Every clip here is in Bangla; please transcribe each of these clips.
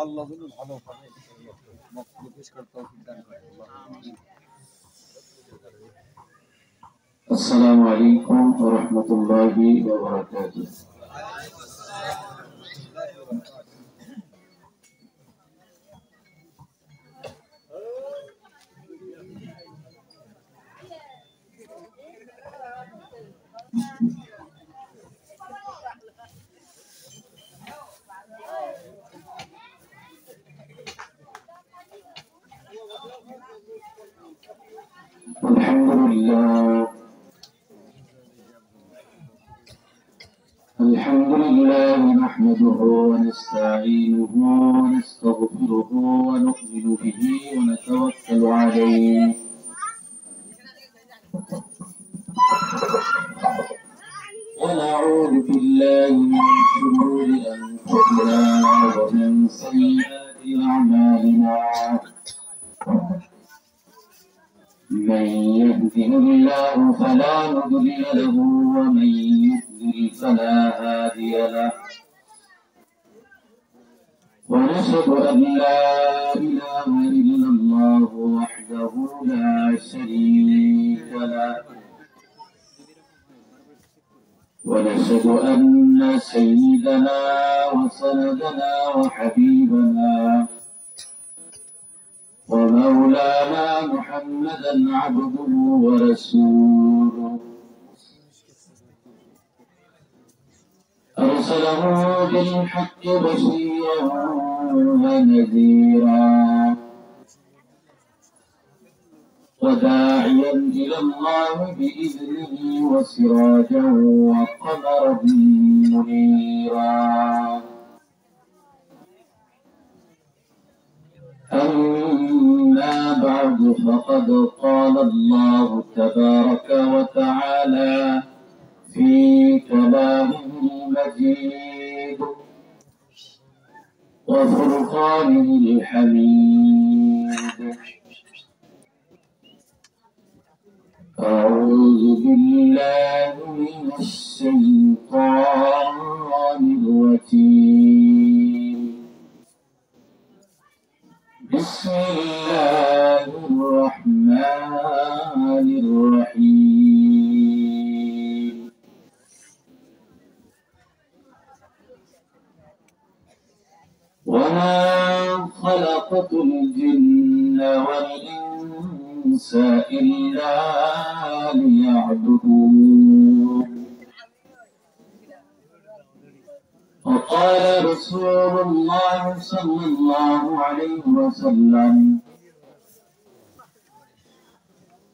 আল্লাহ যেন ভালো ভাবে মক্তব্য পেশ করতে দান করেন। আসসালামু আলাইকুম ওয়া রাহমাতুল্লাহি ওয়া বারাকাতুহু। الحمد لله نحمده ونستعينه ونستغفره ونؤمن به ونتوكل عليه ونعوذ بالله من شرور أنفسنا ومن سيئات أعمالنا من يهده الله فلا مضل له ومن يضلل فلا هادي له ونشهد أن لا إله إلا الله وحده لا شريك له ونشهد أن سيدنا وسندنا وحبيبنا ومولانا محمدا عبده ورسوله أرسله بالحق بشيرا ونذيرا وداعيا إلى الله بإذنه وسراجا وقمرا منيرا أما بعد فقد قال الله تبارك وتعالى في كلامه المجيد وفرقانه الحميد أعوذ بالله من الشيطان الرجيم بسم الله الرحمن الرحيم وما خلقت الجن والإنس إلا ليعبدون وقال رسول الله صلى الله عليه وسلم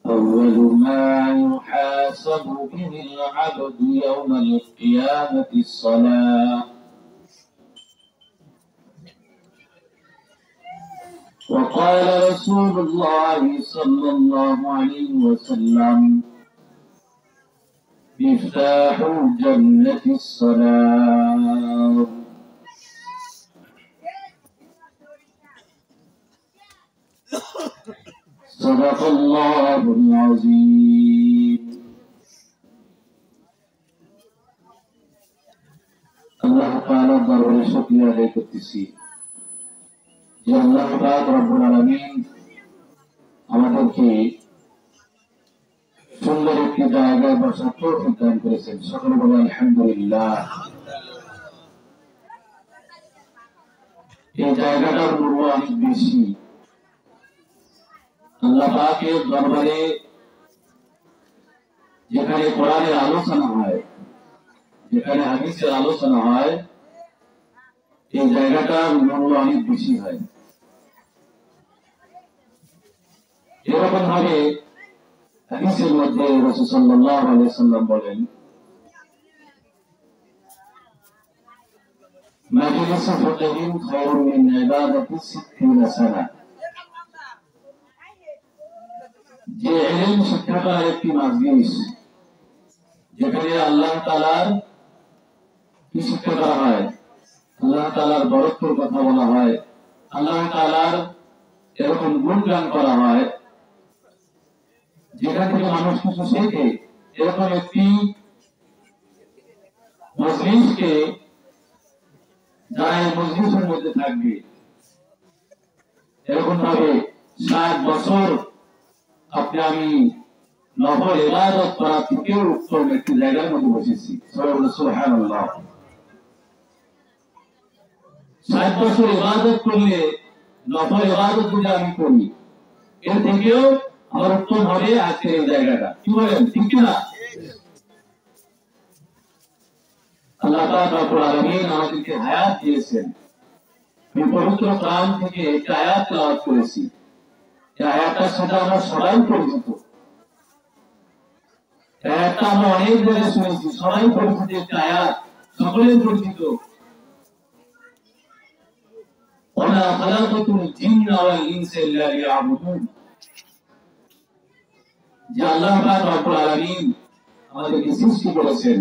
أول ما يحاسب به العبد يوم القيامة الصلاة وقال رسول الله صلى الله عليه وسلم مفتاح الجنة الصلاة صدق الله العظيم الله تعالى দরবারে শুকরিয়া আদায় করতেছি যে আল্লাহ পাক রব্বুল আলামিন আমাদেরকে সুন্দর একটি জায়গায় বসার তৌফিক দান করেছেন। সকলে বলে আলহামদুলিল্লাহ। এই জায়গাটার মূল্য অনেক বেশি। আল্লাহ পাকের দরবারে যেখানে কোরআনের আলোচনা হয়, যেখানে হাদিসের আলোচনা হয়, এই জায়গাটার মূল্য অনেক বেশি হয়। এরকম ভাবে হাদিসের মধ্যে রাসূল সাল্লাল্লাহু আলাইহি ওয়াসাল্লাম বলেন, মাজলিসু ফাকিহিন খায়রুম মিন ইবাদাতি 60 সানা। যে ইলম শিক্ষা করার একটি মাজলিস, যেখানে আল্লাহ তাআলার কি শিক্ষা করা হয়, আল্লাহ তাআলার বরকতের কথা বলা হয়, আল্লাহ তাআলার এরকম গুণগান করা হয়, যেখান থেকে মানুষ কিছু শেখে, এরকম একটি মজলিসকে, যারা এই মজলিসের মধ্যে থাকবে, এরকম ভাবে 60 বছর আপনি আমি নফল ইবাদত করা থেকেও উত্তম একটি জায়গার মধ্যে বসেছি। সুবহানাল্লাহ। 60 বছর ইবাদত করলে, নফল ইবাদত যদি আমি করি, এর থেকেও আমার উত্তম হবে আজকের এই জায়গাটা। কি বলেন, ঠিক কিনা? আল্লাহ পাক রব্বুল আলামিন আমাদেরকে হায়াত দিয়েছেন। আমি পবিত্র কোরআন থেকে একটি আয়াত তেলাওয়াত করেছি। এই আয়াতটার সাথে আমরা সবাই পরিচিত। আয়াতটা আমরা অনেক জায়গায় শুনেছি, সবাই পরিচিত একটি আয়াত, সকলেই পরিচিত। ওয়া খালাকাতুল জিন্না ওয়াল ইনসা ইল্লা লিয়াবুদুন। যে আল্লাহ পাক রব্বুল আলামিন আমাদেরকে সৃষ্টি করেছেন,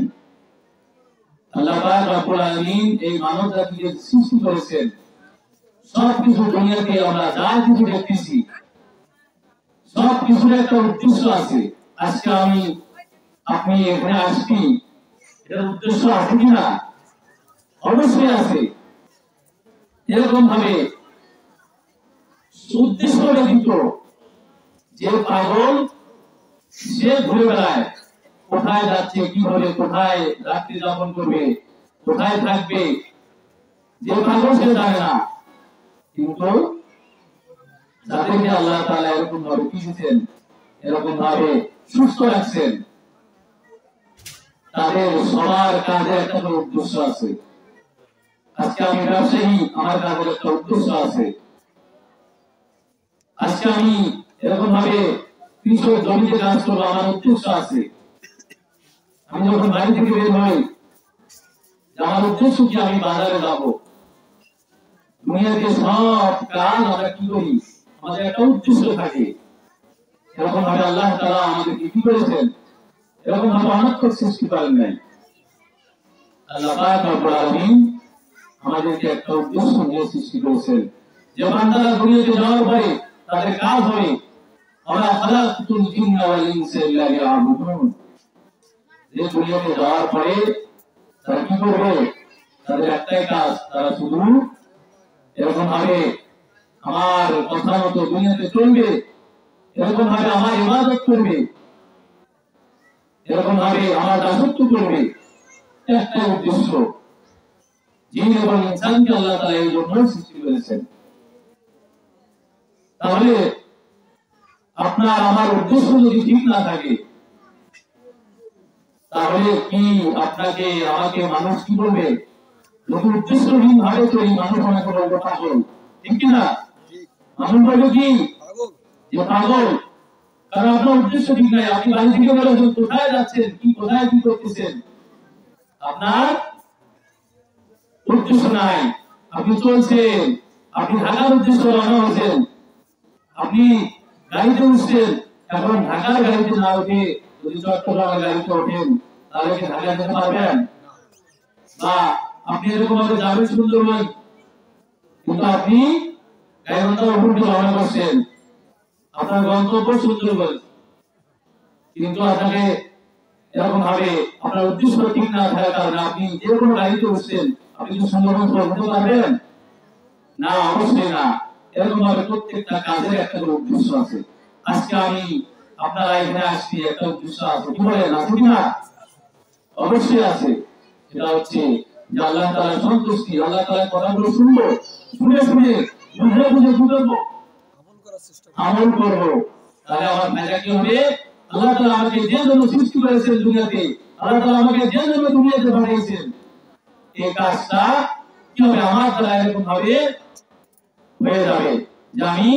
আল্লাহ পাক রব্বুল আলামিন এই মানব জাতিকে সৃষ্টি করেছেন, সবকিছু দুনিয়াতে আমরা যা কিছু দেখতেছি সবকিছুর একটা উদ্দেশ্য আছে। আজকে আপনি এখানে আসছি, এটার উদ্দেশ্য আছে কিনা? অবশ্যই আছে। এরকম ভাবে উদ্দেশ্য ব্যতীত যে পাগল, সে ঘুরে বেড়ায়, কোথায় যাচ্ছে, কিভাবে, কোথায় রাত্রি যাপন করবে, কোথায় থাকবে, যে পাগল সে জানে না। কিন্তু যাদেরকে আল্লাহ তাআলা এরকম ভাবে দিয়েছেন, এরকম ভাবে সুস্থ রাখছেন, তাদের সবার কাজে একটা করে উদ্দেশ্য আছে। আজকে আমি ব্যবসায়ী, আমার কাজের একটা উদ্দেশ্য আছে। আজকে আমি এরকম ভাবে কৃষক জমিতে কাজ করবো, আমার উদ্দেশ্য আছে। আমি যখন বাড়ি থেকে বের হই, আমার উদ্দেশ্য কি? আমি বাজারে যাব। দুনিয়াতে সব কাজ আমরা কি করি? আমাদের একটা উদ্দেশ্য থাকে। এরকম ভাবে আল্লাহ তাআলা আমাদেরকে কি করেছেন? এরকম ভাবে অনর্থক সৃষ্টি করেন নাই। আল্লাহ পাক রব্বুল আলামিন আমাদেরকে একটা উদ্দেশ্য নিয়ে সৃষ্টি করেছেন, যে বান্দারা দুনিয়াতে যাওয়ার পরে তাদের কাজ হবে ওয়া খালাকাতুল জিন্না ওয়াল ইনসা ইল্লা লিয়াবুদুন। যে দুনিয়াতে যাওয়ার পরে তারা কি করবে? তাদের একটাই কাজ, তারা শুধু এরকম ভাবে আমার কথা মতো দুনিয়াতে চলবে, এরকম ভাবে আমার ইবাদত করবে, এরকম ভাবে আমার দাসত্ব করবে। একটাই উদ্দেশ্য। জিন এবং ইনসানকে আল্লাহ তাআলা এই জন্য সৃষ্টি করেছেন। তাহলে আপনার আমার উদ্দেশ্য যদি ঠিক না থাকে, তাহলে কি আপনাকে আমাকে মানুষ কি বলবে? যদি উদ্দেশ্যহীন ভাবে চলি, মানুষ অনেক বলবে পাগল, ঠিক কিনা? মানুষ বলবে কি? যে পাগল। কারণ আপনার উদ্দেশ্য ঠিক নাই। আপনি বাড়ি থেকে বেরোচ্ছেন, কোথায় যাচ্ছেন, কি কোথায় কি করতেছেন, আপনার উদ্দেশ্য নাই। আপনি চলছেন, আপনি ঢাকার উদ্দেশ্যে রওনা হয়েছেন, আপনি গাড়িতে উঠছেন, এখন ঢাকার গাড়িতে না উঠে যদি চট্টগ্রামের গাড়িতে ওঠেন, তাহলে কি ঢাকা যেতে পারবেন? বা আপনি এরকম ভাবে যাবেন সুন্দরবন, কিন্তু আপনি গাইবান্ধা উপরে রওনা করছেন, আপনার গন্তব্য সুন্দরবন, কিন্তু আপনাকে এরকম ভাবে আপনার উদ্দেশ্য ঠিক না থাকার কারণে আপনি যে কোনো গাড়িতে উঠছেন, আপনি কি সুন্দরবন পৌঁছতে পারবেন? না, অবশ্যই না। এরকম ভাবে প্রত্যেকটা কাজের একটা করে উদ্দেশ্য আছে। আজকে আমি আপনারা এখানে আসছি, একটা উদ্দেশ্য আছে। কি বলেন, আছে কিনা? অবশ্যই আছে। সেটা হচ্ছে যে আল্লাহ তাআলার সন্তুষ্টি, আল্লাহ তাআলার কথাগুলো শুনবো, শুনে শুনে বুঝে বুঝে বুঝবো, আমল করবো। তাহলে আমার ফায়দা কি হবে? আল্লাহ তাআলা আমাকে যে জন্য সৃষ্টি করেছেন দুনিয়াতে, আল্লাহ তাআলা আমাকে যে জন্য দুনিয়াতে পাঠিয়েছেন, এই কাজটা কি হবে? আমার দ্বারা এরকম ভাবে হয়ে যাবে যে আমি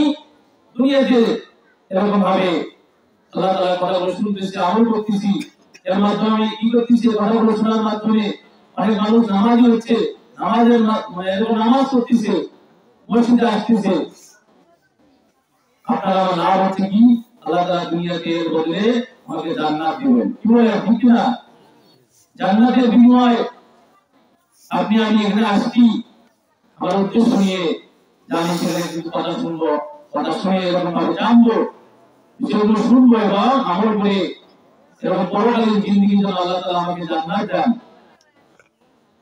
দুনিয়াতে এরকম ভাবে আল্লাহ তাআলার কথাগুলো শুনতেছি, আমল করতেছি। এর মাধ্যমে আমি কি করতেছি? কথাগুলো শোনার মাধ্যমে অনেক মানুষ নামাজি হচ্ছে, নামাজের এরকম নামাজ করতেছে, মসজিদে আসতেছে। আপনার আমার লাভ হচ্ছে কি? আল্লাহ তাআলা দুনিয়াতে এর বদলে আমাকে জান্নাত দিবেন। কি বলে, ঠিক না? জান্নাতের বিনিময়ে আপনি আমি এখানে আসছি আমার উদ্দেশ্য নিয়ে, জানি ছেলে কিন্তু কথা শুনবো, কথা শুনে এরকম ভাবে জানবো, বিষয়গুলো শুনবো এবং আমল করে এরকম পরকালীন জিন্দেগির জন্য আল্লাহ তাআলা আমাকে জান্নাত দেন।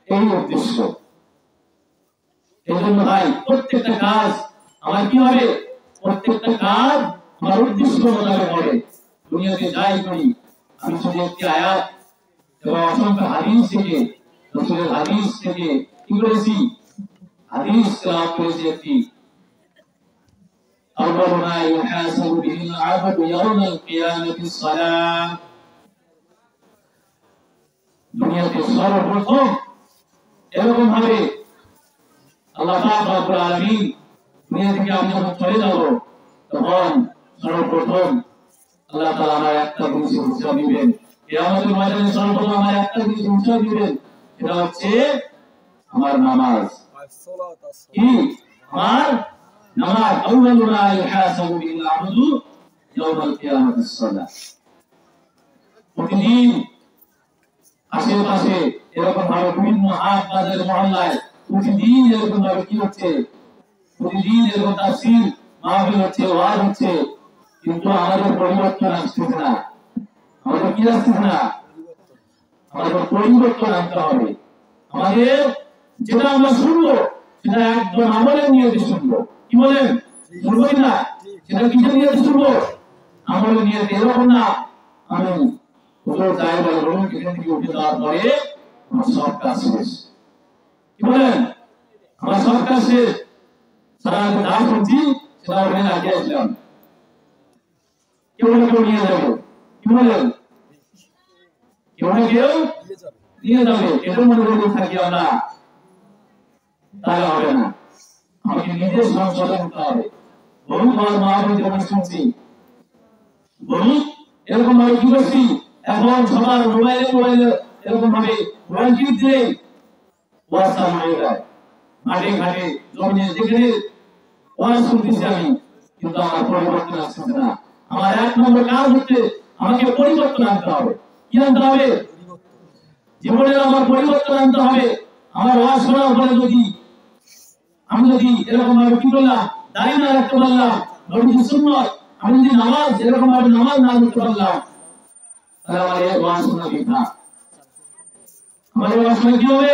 এই উদ্দেশ্য। এই জন্য ভাই প্রত্যেকটা কাজ আমার কি হবে, প্রত্যেকটা কাজ আমার উদ্দেশ্য মোতাবেক হবে। দুনিয়াতে যাই করি আমি শুধু একটি আয়াত এবং অসংখ্য হাদিস থেকে, রাসূলের হাদিস থেকে কি করেছি, হাদিস তেলাওয়াত করেছি। একটি أول ما يحاسب به العبد يوم القيامة الصلاة। দুনিয়াতে সর্বপ্রথম এরকম ভাবে আল্লাহ পাক রব্বুল আলামিন দুনিয়া থেকে আমি যখন চলে যাব তখন সর্বপ্রথম আল্লাহ তাআলা আমার একটা জিনিস হিসাব দিবেন। কিয়ামতের ময়দানে সর্বপ্রথম আমার একটা জিনিস হিসাব দিবেন, সেটা হচ্ছে আমার নামাজ। কি? আমার নামাজ। আউয়ালু মা ইউহাসাবু বিল আবদু ইয়াওমাল কিয়ামাতিস সালাহ। প্রতিদিন আশেপাশে এরকম ভাবে বিভিন্ন হাট বাজার মহল্লায় প্রতিদিন এরকম ভাবে কি হচ্ছে, প্রতিদিন এরকম তাফসীর মাহফিল হচ্ছে, ওয়াজ হচ্ছে, কিন্তু আমাদের পরিবর্তন আসতেছে না। আমাদের কি আসতেছে না? আমাদের পরিবর্তন আনতে হবে। আমাদের যেটা আমরা শুনবো সেটা একদম আমলের নিয়তে শুনবো। কি বলেন? শুনবো না? সেটা কিসের নিয়তে শুনবো? আমলের নিয়তে। এরকম না আমি হুজুর সাহেব বলুন এখান থেকে উঠে যাওয়ার পরে আমার সব কাজ শেষ। কি বলেন? আমার সব কাজ শেষ, সারা যা শুনছি সেটা ওখানে আগে আসলাম, কেউ না কেউ নিয়ে যাবো। কি বলেন? কেউ না কেউ নিয়ে যাবে, এটা মনে করে থাকি আমরা, তাহলে হবে না। আমাকে নিজের সংশোধন করতে হবে। বহু মহাবীর যখন শুনছি, বহু এরকম ভাবে কি করছি, এখন সবার মোবাইলে এরকম ভাবে মোবাইল টিপতে ওয়াটসঅ্যাপ হয়ে যায়, মাঠে ঘাটে জমিনে যেখানে ওয়াজ শুনতেছি আমি, কিন্তু আমার পরিবর্তন আসছে না। আমার এক নম্বর কাজ হচ্ছে আমাকে পরিবর্তন আনতে হবে। কি আনতে হবে? জীবনে আমার পরিবর্তন আনতে হবে। আমার ওয়াজ শোনার পরে যদি আমি যদি এরকম ভাবে কি করলাম, দাঁড়িয়ে না রাখতে পারলাম নবীর সুন্নাত, আমি যদি নামাজ এরকম ভাবে নামাজ না পড়তে পারলাম, তাহলে আমার এই ওয়াজ শোনা বৃথা। আমার ওয়াজ শোনা কি হবে?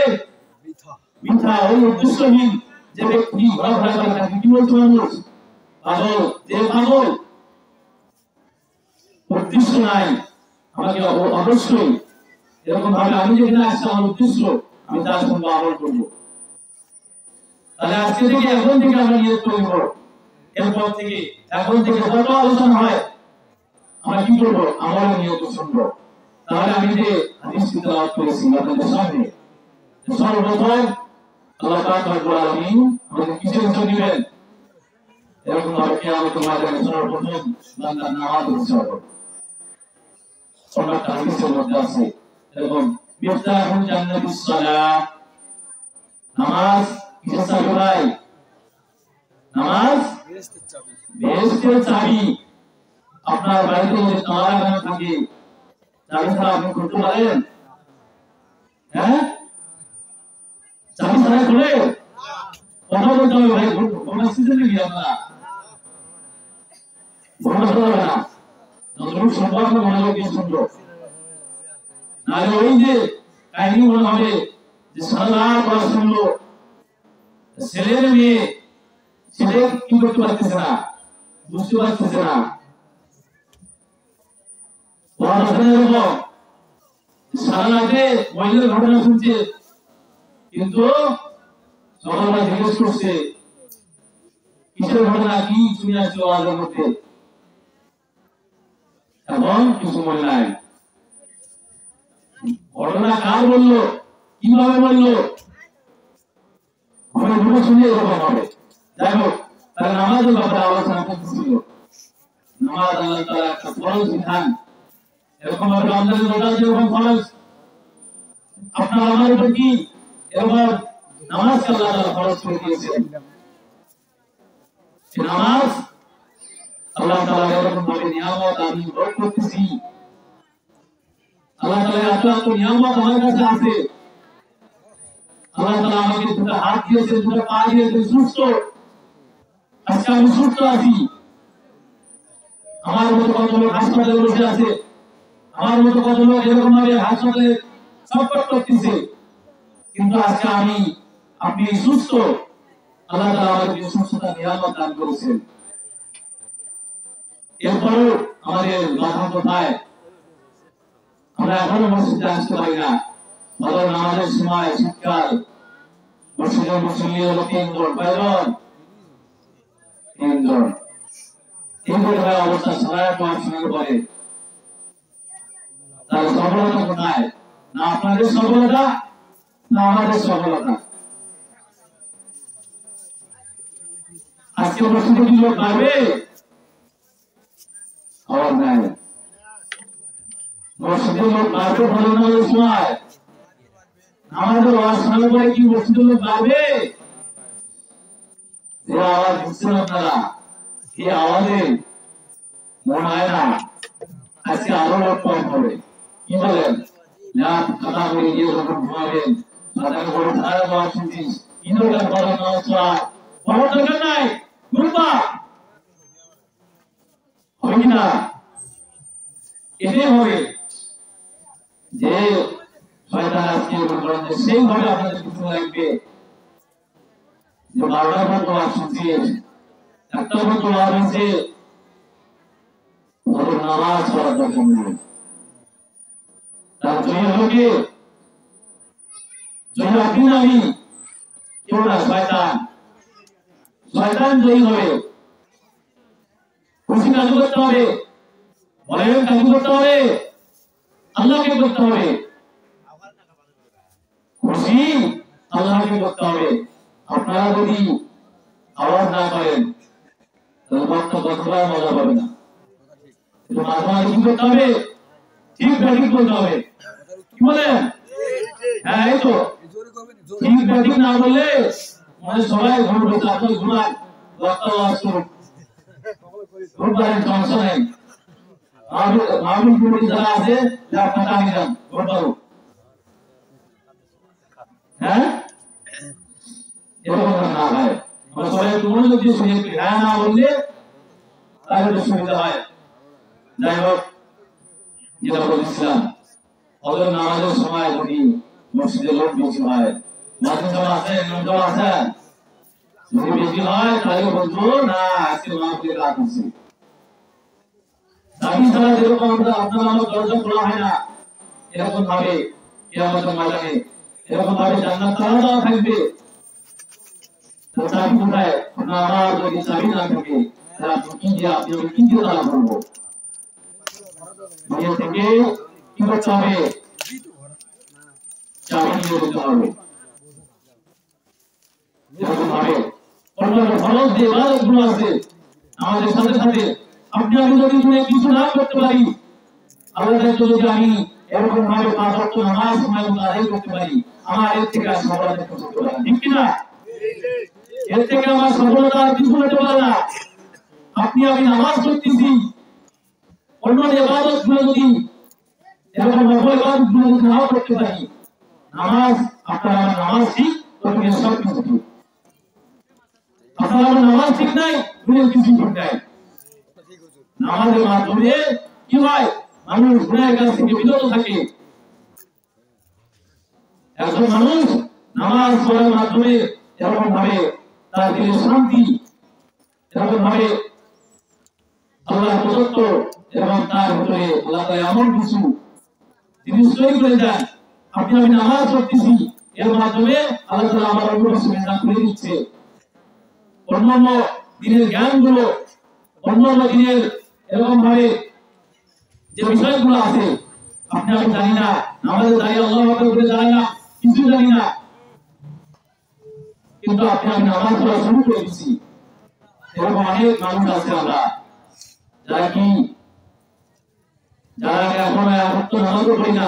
বৃথা। ওই উদ্দেশ্যহীন যে ব্যক্তি ঘোরাফেরা করে থাকে, কি বলছো মানুষ? পাগল। যে পাগল, উদ্দেশ্য নাই। আমাকে অবশ্যই এরকম ভাবে আমি যেখানে আসছি আমার উদ্দেশ্য আমি তার সঙ্গে আমল করবো। তাহলে আজকে থেকে এখন থেকে আমরা নিয়ত করব, এরপর থেকে এখন থেকে যত আলোচনা হয় আমরা কি করবো, আমলের নিয়ত শুনবো। তাহলে আমি যে হাদিস তেলাওয়াত করেছি আপনাদের সামনে, সর্বপ্রথম আল্লাহ পাক রব্বুল আলামিন আমাদের কিসের হিসাব দিবেন? এরকম ভাবে কিয়ামতের ময়দানে সর্বপ্রথম বান্দার নামাজ হিসাব হবে। সর্বপ্রথম হাদিসের মধ্যে আছে এরকম মিফতাহুল জান্নাতিস সালাহ। নামাজ কিসের চাবি ভাই? নামাজ বেহেশতের চাবি। আপনার বাড়িতে যদি তালা লাগানো থাকে, চাবি ছাড়া আপনি খুলতে পারেন? হ্যাঁ, চাবি ছাড়া খুলে কথা বলতে হবে ভাই। ঘোড়া সিজনে কি আমরা ঘোড়া হবে না, যতটুকু সম্ভব না মনোযোগ দিয়ে শুনবো, নাহলে ওই যে কাহিনী মনে হবে যে সারা পড়া শুনলো, ছেলের মেয়ে ছেলে কি করতে পারতেছে না, বুঝতে পারতেছে না। সারা রাতে মহিলার ঘটনা শুনছে, কিন্তু সকালবেলা জিজ্ঞেস করছে কিসের ঘটনা, কি শুনে আসছে ওয়াজের মধ্যে, এখন কিছু মনে নাই। ঘটনা কার বললো, কিভাবে বললো, ঘরে ঘুরে শুনে এরকম হবে। যাই হোক, তারা নামাজের ব্যাপারে আলোচনা করতেছিল। নামাজ আল্লাহ তাআলা একটা ফরজ বিধান, এরকম ভাবে রমজানের রোজা যেরকম ফরজ, আপনার আমার উপর কি এরকম নামাজকে আল্লাহ তাআলা ফরজ করে দিয়েছেন। নামাজ আল্লাহ তাআলা এরকম ভাবে নিয়ামত আমি ভোগ করতেছি। আল্লাহ তাআলা এত নিয়ামত আমার কাছে আছে। আল্লাহ তাআলা আমাকে দুটো হাত দিয়েছেন, দুটো পা দিয়েছেন, সুস্থ। আজকে আমি সুস্থ আছি। আমার মতো কত লোক হাসপাতালে বসে আছে, আমার মতো কত লোক এরকম ভাবে হাসপাতালে ছটফট করতেছে। কিন্তু আজকে আপনি সুস্থ, আল্লাহ তাআলা আমাদেরকে সুস্থতা নিয়ামত দান করেছেন। এরপরেও আমাদের বাধা কোথায়? আমরা এখনো মসজিদে আসতে পারি না। ভালো নামাজের সময় শীতকাল মসজিদের মুসল্লি হলো 3 জন, কয়জন? 3 জন। 3 জনের অবস্থা সারা মাস শুরু করে। তার সফলতা কোথায়? না আপনাদের সফলতা, না আমাদের সফলতা। আজকে মসজিদে কি লোক পাবে? আওয়াজ নাই। মসজিদে লোক পাবে ভালো না ওই সময়? আমাদের আওয়াজ শোনার পরে কি মসজিদে লোক পাবে? যে আওয়াজ দিচ্ছেন আপনারা, এই আওয়াজে মনে হয় না আজকে আরো লোক কম হবে। কি বলেন? না কথা বলে গিয়ে যখন ঘুমাবেন তাদের বড় ধারা দেওয়া শুনছিস ইন্দ্রকার বড় নওয়া বড় দরকার নাই, ঘুমবা হবে কিনা? এটাই হবে যে শয়তান আজকে সেইভাবে আপনাদের কিছু লাগবে যে 12টা পর্যন্ত আওয়াজ শুনছিস, 1টা পর্যন্ত আওয়াজ হয়েছে, ওদের নামাজ পড়ার দরকার নেই। তার জয় হবে জয় আপনি আমি কেউ না, শয়তান। শয়তান জয়ী হবে। খুশি কাজু করতে হবে, বলেন কাজু করতে হবে, আল্লাহকে করতে হবে। খুশি আল্লাহকে করতে হবে। আপনারা যদি আওয়াজ না করেন তাহলে বক্তা কতবার মজা পাবে না। মাঝে কি করতে হবে? ঠিক ব্যাটিং করতে হবে। কি বলেন? হ্যাঁ এই তো ঠিক ব্যাটিং না বললে মানে সবাই ঘুরবে, আপনার ঘুরান, বক্তা আওয়াজ করুন, ঘুরবেন, সমস্যা নেই। মাহবুব কমিটি যারা আছে যারা কথা নিলাম ঘুরবারও, হ্যাঁ এরকম না হয়। আমরা সবাই একটু মনোযোগ দিয়ে শুনে হ্যাঁ না বললে তাহলে সুবিধা হয়। যাই হোক, যেটা বলছিলাম, ওদের নামাজের সময় যদি মসজিদে লোক বেশি হয়, মাঝে সব আছে, নজর আছে, যদি বেশি হয় তাহলে বলবো না আজকে মাহফিলে রাত হচ্ছে। দাবি ছাড়া যেরকম আপনার আমার দরজা খোলা হয় না, এরকম ভাবে কিয়ামতের ময়দানে এরকম ভাবে জান্নাত তালা দেওয়া থাকবে। চাবি কোথায়? না আমার যদি চাবি না থাকে তাহলে আপনি কি দিয়ে তালা করবো? দুনিয়া থেকে কি করতে হবে? চাবি নিয়ে যেতে হবে। এরকম ভাবে অন্যান্য ফরজ যে ইবাদতগুলো আছে আমাদের সাথে সাথে আপনি আমি যদি কিছু না করতে পারি, আল্লাহর যদি আমি এরকম ভাবে 5 ওয়াক্ত নামাজ সময় মতো আদায় করতে পারি, আমার এর থেকে আর সফলতা কিছু হতে পারে না। ঠিক কিনা? এর থেকে আমার সফলতা আর কিছু হতে পারে না। আপনি আমি নামাজ পড়তেছি, অন্য ইবাদতগুলো যদি এরকম নফল ইবাদতগুলো যদি নাও করতে পারি, নামাজ আপনার আমার নামাজ ঠিক তো দুনিয়া সব কিছু ঠিক। আপনার আমার নামাজ ঠিক নাই, দুনিয়া কিছু ঠিক নাই। নামাজের মাধ্যমে কি হয়? মানুষ গুনাহের কাছ থেকে বিরত থাকে। একজন মানুষ নামাজ পড়ার মাধ্যমে এরকম ভাবে তার দিলে শান্তি, এরকম ভাবে আল্লাহ প্রদত্ত এবং তার ভিতরে আল্লাহ এমন কিছু জিনিস তৈরি করে দেন, আপনি আমি নামাজ পড়তেছি, এর মাধ্যমে আল্লাহ তাআলা আমার অনুভূতি করে দিচ্ছে। অন্যান্য দিনের জ্ঞানগুলো, অন্যান্য দিনের এরকম ভাবে যে বিষয়গুলো আছে আপনি আমি জানি না, আমাদের দাঁড়িয়ে আল্লাহ করে জানি না, কিছু জানি না, কিন্তু আপনি আমি নামাজ পড়া শুরু করে দিচ্ছি। এরকম অনেক মানুষ আছে আমরা যারা এখন তো নামাজও পড়ি না,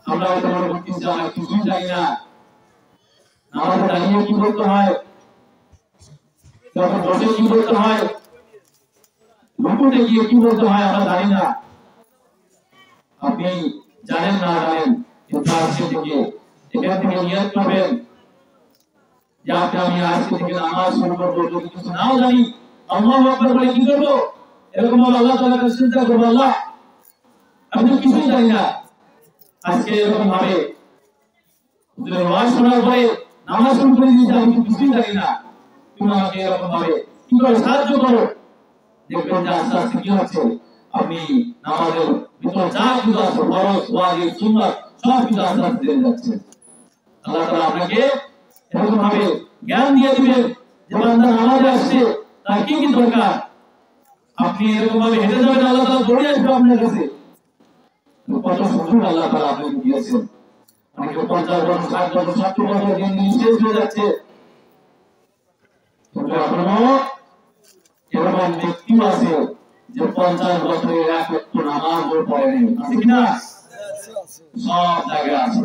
আমরা হয়তো মনে করতেছি আমরা কিছুই জানি না। নামাজে দাঁড়িয়ে কি করতে হয়, যখন বসে কি করতে হয়, রুকুতে গিয়ে কি করতে হয় আমরা জানি না। আপনি জানেন না জানেন, কিন্তু আজকে থেকে এখান থেকে নিয়ত করবেন যে আপনি আমি আজকে থেকে নামাজ শুরু করবো। যদি কিছু নাও জানি, আল্লাহু আকবার বলে কি করবো? এরকম আল্লাহ তাআলার কাছে চিন্তা করবো, আল্লাহ আমি তো কিছুই জানি না। আজকে এরকম ভাবে হুজুরের ওয়াজ শোনার পরে নামাজ শুরু করে দিয়েছে, আমি তো কিছুই জানি না, তুমি আমাকে এরকম ভাবে কি করে সাহায্য করো। দেখবেন যে আস্তে আস্তে কি হচ্ছে, আপনি নামাজের ভিতর যা কিছু আছে ফরজ ওয়াজিব সুন্নাত সব কিছু আস্তে আস্তে জেনে যাচ্ছে। আল্লাহ তাআলা আপনাকে এরকম ভাবে জ্ঞান দিয়ে দিবেন যে বান্দা নামাজে আসছে তার কি কি দরকার, আপনি এরকম ভাবে হেঁটে যাবেন, আল্লাহ তাআলা দৌড়ে আসবে আপনার কাছে। কত সুযোগ আল্লাহ তাআলা আপনাকে দিয়েছেন। অনেকে 50 বছর 60 বছর 70 বছর দিন দিন শেষ হয়ে যাচ্ছে, কিন্তু এখনো এরকম ব্যক্তি আছে যে 50 বছরের এক ওয়াক্ত নামাজও পড়েনি, আছে কিনা? সব জায়গায় আছে।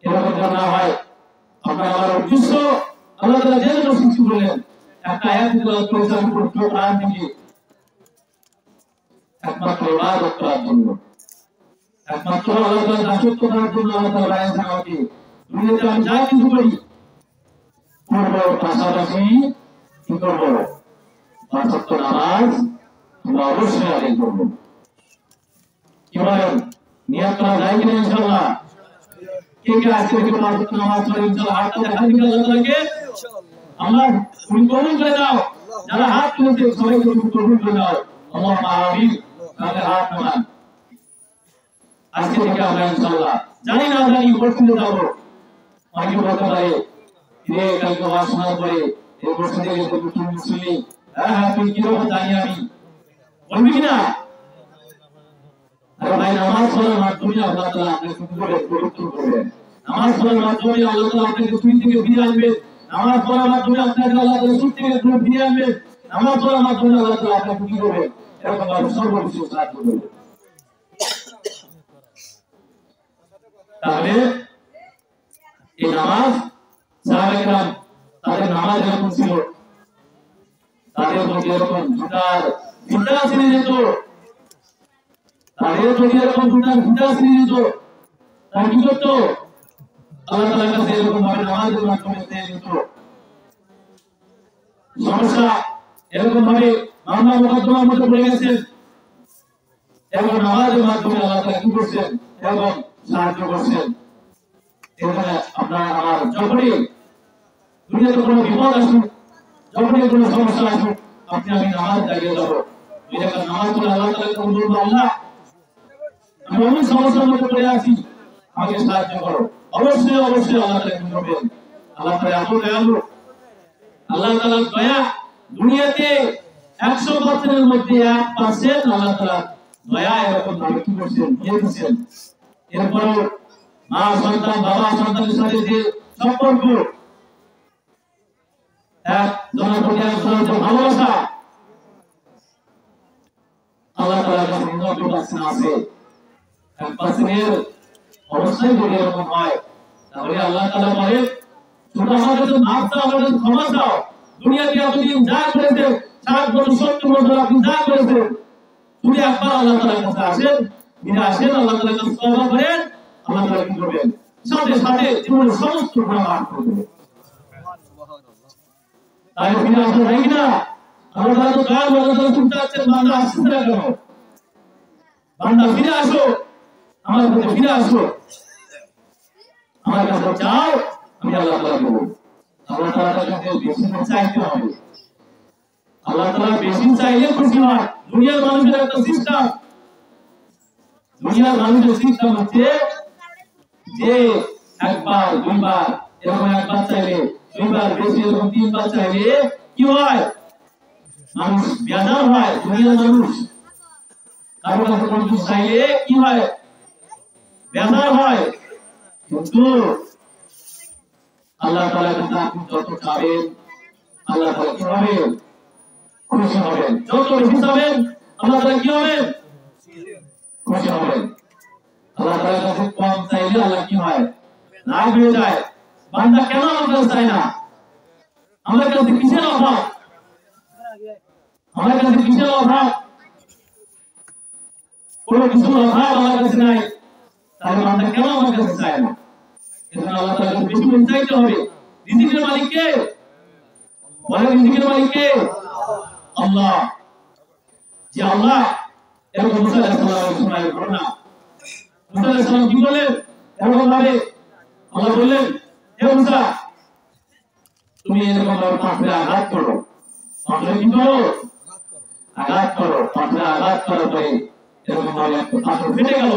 এরকম না হয় আপনার আমার উদ্দেশ্য আল্লাহ তাআলা যে জন্য সৃষ্টি করলেন, একটা আয়াত তেলাওয়াত করেছেন পবিত্র কোরআন থেকে, একমাত্র ইবাদত করার জন্য, একমাত্র আল্লাহ তাআলার দাসত্ব করার জন্য আল্লাহ তাআলা বানিয়েছেন আমাকে। দুনিয়াতে আমি যা কিছু করি করবো, পাশাপাশি কি করবো, পাঁচ ওয়াক্ত নামাজ আমরা অবশ্যই আদায় করবো। কি বলেন, নিয়ত করা যায় কিনা ইনশাআল্লাহ? কে কে আজকে থেকে পাঁচ ওয়াক্ত নামাজ পড়ে ইনশাআল্লাহ হাতটা দেখা দিবেন আল্লাহ তাআলাকে। আল্লাহ তুমি কবুল করে দাও, যারা হাত তুলেছে সবাইকে তুমি কবুল করে দাও, আল্লাহুম্মা আমিন। তাদের হাত নামান। আজকে থেকে আমরা ইনশাআল্লাহ জানি না জানি উপস্থিত যাবো, অনেকে বলতে পারে যে কালকে ওয়াজ শোনার পরে এই উপস্থিত গেলে তো নতুন মুসলিম, হ্যাঁ তুই কিরকম জানি আমি, বলবি কিনা? আরে ভাই, নামাজ পড়ার মাধ্যমে আল্লাহ তাআলা আপনাকে কি করে পবিত্র করবেন, নামাজ পড়ার মাধ্যমে আল্লাহ তাআলা আপনাকে সুখ থেকে ফিরিয়ে আনবে, নামাজ পড়ার মাধ্যমে আপনাকে আল্লাহ তাআলা সুখ থেকে ফিরিয়ে আনবে, নামাজ পড়ার মাধ্যমে আল্লাহ তাআলা আপনাকে কি করবে, এরকম ভাবে সর্বকিছু সাহায্য করবে। তাহলে এই নামাজ সাহাবায়ে কেরাম তাদের নামাজ এরকম ছিল, তাদের মধ্যে এরকম ফিতা ছিঁড়ে যেত, তাদের মধ্যে এরকম ফিতা ছিঁড়ে যেত, তারা কি করতো, আল্লাহ তাআলার কাছে এরকম ভাবে নামাজের মাধ্যমে চেয়ে নিত। সমস্যা এরকম ভাবে মামলা মোকদ্দমার মধ্যে পড়ে গেছেন, এবং নামাজের মাধ্যমে আল্লাহ তাআলা কি করছেন, এবং সাহায্য করছেন। এখানে আপনার আমার যখনই দুনিয়াতে কোনো বিপদ আসুক, যখনই কোনো সমস্যা আসুক, আপনি আমি নামাজ দাঁড়িয়ে যাবো, এই জায়গায় নামাজ পড়ে আল্লাহ তাআলাকে বলবো, আল্লাহ আমি অনেক সমস্যার মধ্যে পড়ে আছি, আমাকে সাহায্য করো। অবশ্যই অবশ্যই আল্লাহ তাআলা কি করবেন, আল্লাহ তাআলা এত দয়ালু, আল্লাহ তাআলার দয়া দুনিয়াতে 100% মধ্যে 1% আল্লাহ তাআলা দয়া এরকম ভাবে কি করছেন, দিয়ে দিচ্ছেন। এরপরও মা সন্তান বাবা সন্তানের সাথে যে সম্পর্ক, একজনের প্রতি একজনের যে ভালোবাসা, আল্লাহ তাআলার কাছে 90% আছে। 1% অবশ্যই যদি এরকম হয়, তাহলে আল্লাহ তাআলা বলে ছোট আমার কাছে মাফ চাও, আমার কাছে ক্ষমা চাও। দুনিয়াতে এতদিন যা করেছে 60 বছর 70 বছর আপনি যা করেছেন, যদি একবার আল্লাহ তাআলার কাছে আসেন, ফিরে আসেন, আল্লাহ তাআলার কাছে তওবা করেন, আল্লাহ তাআলা কি করবেন, সাথে সাথে জীবনের সমস্ত গুনাহ মাফ করে দেবেন। তাই ফিরে আসতে হয় কিনা? আল্লাহ তাআলা তো দয়া করে, আল্লাহ তাআলা শুনতে আছেন, বান্দা আসছে না কেন, বান্দা ফিরে আসো, আমার কাছে ফিরে আসো, আমার কাছে চাও, আমি আল্লাহ তাআলা দেব। আল্লাহ তাআলার কাছে বেশি চাইতে হবে, আল্লাহ তাআলা বেশি চাইলে খুশি হয়। দুনিয়ার মানুষের একটা সিস্টেম, দুনিয়ার মানুষের সিস্টেম হচ্ছে যে একবার দুইবার এরকম, একবার চাইলে দুইবার, বেশি এরকম 3 বার চাইলে কি হয়, মানুষ বেজার হয়। দুনিয়ার মানুষ কারো কাছে কোনো কিছু চাইলে কি হয়, বেজার হয়। কিন্তু আল্লাহ তাআলার কাছে আপনি যত চাবেন, আল্লাহ তাআলা কি হবেন, খুশি হবেন। যত বেশি চাবেন, আল্লাহ তাআলা কি হবেন, খুশি হবেন। আল্লাহ তাআলার কাছে কম চাইলে আল্লাহ কি হয়, রাগ হয়ে যায়। বান্দা কেন আমার কাছে চায় না, আমার কাছে কিসের অভাব, আমার কাছে কিসের অভাব, কোনো কিছুর অভাব আমার কাছে নাই, তাহলে বান্দা কেন আমার কাছে চায় না? এজন্য আল্লাহ তাআলার কাছে বেশি বেশি চাইতে হবে। রিজিকের মালিক কে? বলেন, রিজিকের মালিক কে? আল্লাহ। যে আল্লাহ এরকম মুসা আলাইহিস সালামের ঘটনা, মুসা আলাইহিস সালাম কি বলেন, এরকম ভাবে আল্লাহ বললেন, হে মুসা, তুমি এরকম ভাবে পাথরে আঘাত করো। পাথরে কি করো? আঘাত করো। পাথরে আঘাত করার পরে এরকম ভাবে একটা পাথর ফেটে গেল,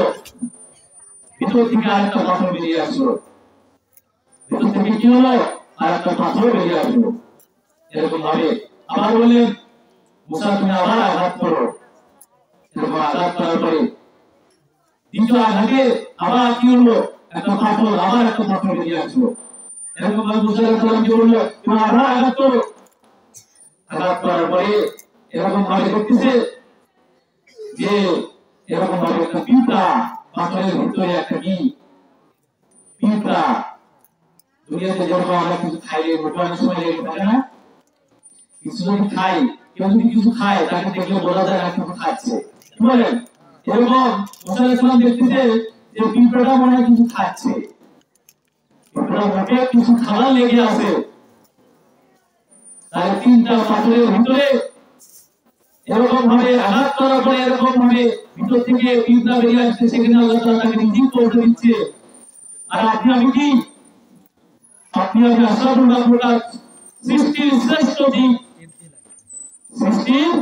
ভিতর থেকে আরেকটা পাথর বেরিয়ে আসলো, ভিতর থেকে কি হলো? আরেকটা পাথর বেরিয়ে আসলো। এরকম ভাবে আবার বললেন, মুসা তুমি আবার আঘাত করো। এরকম আঘাত করার পরে দ্বিতীয় আঘাতে আবার কি হলো? একটা পাথর, আবার একটা পাথর বেরিয়ে আসলো। এরকম ভাবে মুসা আলাইহিস সালাম কি বললো? তুমি আবার আঘাত করো। আঘাত করার পরে এরকম ভাবে দেখতেছে যে এরকম ভাবে একটা পিঁপড়া পাথরের ভিতরে একটা কি পিঁপড়া। দুনিয়াতে যেরকম আমরা কিছু খাইলে মোটানোর সময় লেগে থাকে না, কিছু যদি খাই, কেউ যদি কিছু খায় তাকে দেখলে বোঝা যায় না কিছু খাচ্ছে, কি বলেন? এরকম মুসা আলাইহিস সালাম দেখতেছে যে পিঁপড়াটা মনে হয় কিছু খাচ্ছে, পিঁপড়া মোটে কিছু খাবার লেগে আছে। তাই তিনটা পাথরের ভিতরে এরকম ভাবে আঘাত করার পরে এরকম ভাবে ভিতর থেকে পিঁপড়া বেরিয়ে আসছে, সেখানে আল্লাহ তাআলা তাকে রিজিক পৌঁছে দিচ্ছে। আর আপনি আমি কি? আপনি আমি আশরাফুল মাখলুকাত, সৃষ্টির শ্রেষ্ঠ জীব, সৃষ্টির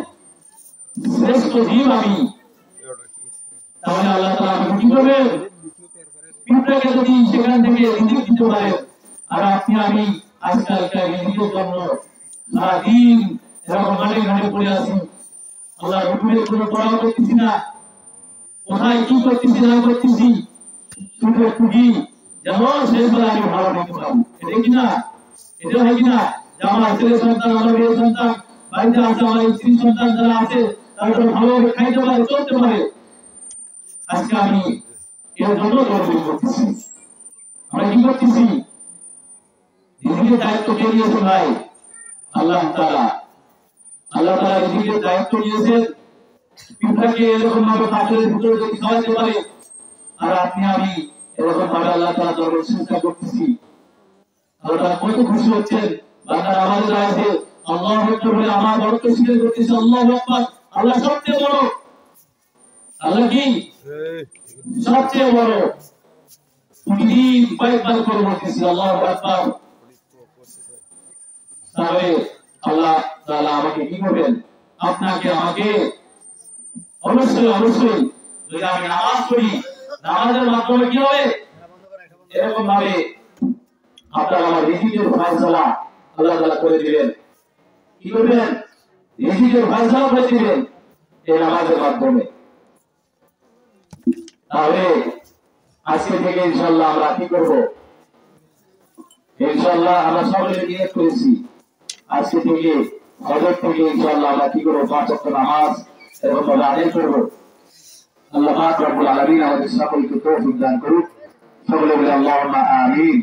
শ্রেষ্ঠ জীব আমি। তাহলে আল্লাহ তাআলা আমাকে কি করবেন? পিঁপড়াকে যদি সেখান থেকে রিজিক দিতে পারে, আর আপনি আমি আজকালকার রিজিকের জন্য সারাদিন এরকম ঘাটে ঘাটে পড়ে আছি, আল্লাহ রসুলের কোনো পড়াও করতেছি না, কোথায় কি করতেছি না করতেছি, শুধু একটু কি যেমন শেষ বেলা আমি ভালো দেখতে পাবো। এটা কিনা? এটা হয় কিনা যে আমার ছেলে সন্তান, আমার মেয়ে সন্তান বাড়িতে আছে, আমার স্ত্রী সন্তান যারা আছে তারা ভালোভাবে খাইতে পারে, চলতে পারে। আজকে আমি এর জন্য গর্ব করতেছি। আমরা কি করতেছি? রিজিকের দায়িত্ব কে নিয়েছে ভাই? আল্লাহ তাআলা। আল্লাহ তাআলা রিজিকের দায়িত্ব নিয়েছেন। পিঁপড়াকে এরকম ভাবে পাথরের ভিতরে যদি খাওয়াতে পারে, আর আপনি আমি এরকম ভাবে আল্লাহ তাআলা দরবারে চেষ্টা করতেছি, আল্লাহ তাআলা কত খুশি হচ্ছেন। বান্দার আমাদের আছে আল্লাহু আকবার বলে আমার বড়ত্ব স্বীকার করতেছে, আল্লাহু আকবার, আল্লাহ সবচেয়ে বড়। আল্লাহ কি? সবচেয়ে বড়। প্রতিদিন কয়েকবার করে বলতেছি আল্লাহু আকবার। তাহলে আল্লাহ তাআলা আমাকে কি করবেন? আপনাকে আমাকে অবশ্যই অবশ্যই যদি আমি নামাজ পড়ি, নামাজের মাধ্যমে কি হবে? এরকম ভাবে আপনার আমার রিজিকের ফয়সালা আল্লাহ তাআলা করে দিবেন। কি করবেন? রিজিকের ফয়সালা করে দিবেন এই নামাজের মাধ্যমে। তাহলে আজকে থেকে ইনশাআল্লাহ আমরা কি করব? ইনশাআল্লাহ আমরা সকলে নিয়ত করেছি আজকে থেকে ফজর থেকে ইনশাআল্লাহ আমরা কি করব? 5 ওয়াক্ত নামাজ এরকম ভাবে আদায় করব। আল্লাহ পাক রব্বুল আলামিন আমাদের সকলকে তৌফিক দান করুন। সকলে বলে আল্লাহুম্মা আমিন।